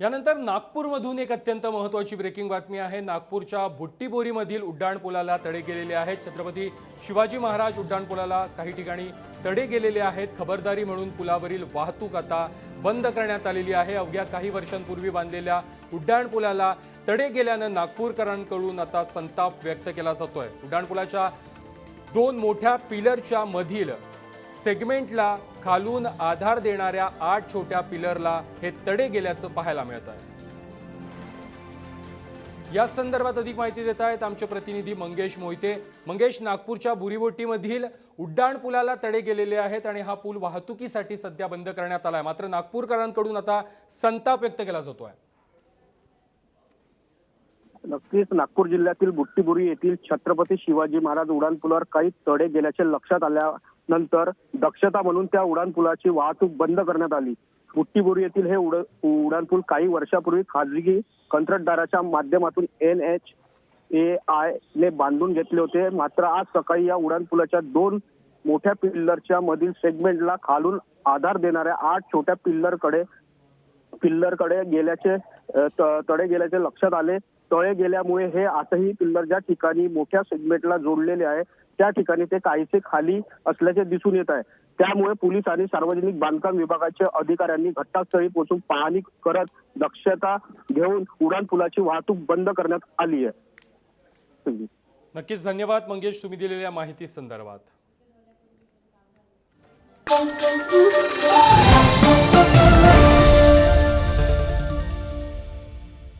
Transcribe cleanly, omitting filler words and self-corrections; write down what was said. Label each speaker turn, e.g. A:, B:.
A: यानंतर नागपूरमधून एक अत्यंत महत्त्वाची ब्रेकिंग बातमी आहे। नागपूरच्या बुट्टीबोरीमधील उड्डाणपुलाला तडे गेलेले आहेत। छत्रपती शिवाजी महाराज उड्डाणपुलाला काही ठिकाणी तडे गेलेले आहेत। खबरदारी म्हणून पुलावरील वाहतूक आता बंद करण्यात आलेली आहे। अवघ्या काही वर्षांपूर्वी बांधलेल्या उड्डाणपुलाला तडे गेल्यानं नागपूरकरांकडून आता संताप व्यक्त केला जातोय। उड्डाणपुलाच्या दोन मोठ्या पिलरच्या मधील सेगमेंटला खालून आधार देणाऱ्या 8 छोट्या पिलरला हे तडे गेल्याचं पाहायला मिळत आहे। या संदर्भात अधिक माहिती देत आहेत आमचे प्रतिनिधी मंगेश मोहिते। मंगेश, नागपूरच्या बुरीबोटीमधील उड्डाणपुलाला तडे गेलेले आहेत आणि हा पूल वाहतुकीसाठी सध्या बंद करण्यात आलाय, मात्र नागपूरकरांकडून आता संताप व्यक्त केला जातोय।
B: नक्कीच नागपूर जिल्ह्यातील बुट्टीबोरी येथील छत्रपती शिवाजी महाराज उड्डाणपुलावर काही तडे गेल्याचे लक्षात आल्यानंतर दक्षता म्हणून त्या उड्डाणपुलाची वाहतूक बंद करण्यात आली। बुट्टीबोरी येथील हे उड्डाणपूल काही वर्षापूर्वी खाजगी कंत्राटदाराच्या माध्यमातून NHAI ने बांधून घेतले होते, मात्र आज सकाळी या उड्डाणपुलाच्या दोन मोठ्या पिल्लरच्या मधील सेगमेंटला खालून आधार देणाऱ्या 8 छोट्या पिल्लरकडे गेल्याचे तडे गेल्याचे लक्षात आले। तळे गेल्यामुळे हे आजही पिल्लर ज्या ठिकाणी मोठ्या सेगमेंटला जोडलेले आहे त्या ठिकाणी ते काहीसे खाली असल्याचे दिसून येत आहे। त्यामुळे पोलीस आणि सार्वजनिक बांधकाम विभागाच्या अधिकाऱ्यांनी घटनास्थळी पोहोचून पाहणी करत दक्षता घेऊन उड्डाणपुलाची वाहतूक बंद करण्यात आली आहे।
A: नक्कीच धन्यवाद मंगेश, तुम्ही दिलेल्या माहिती संदर्भात।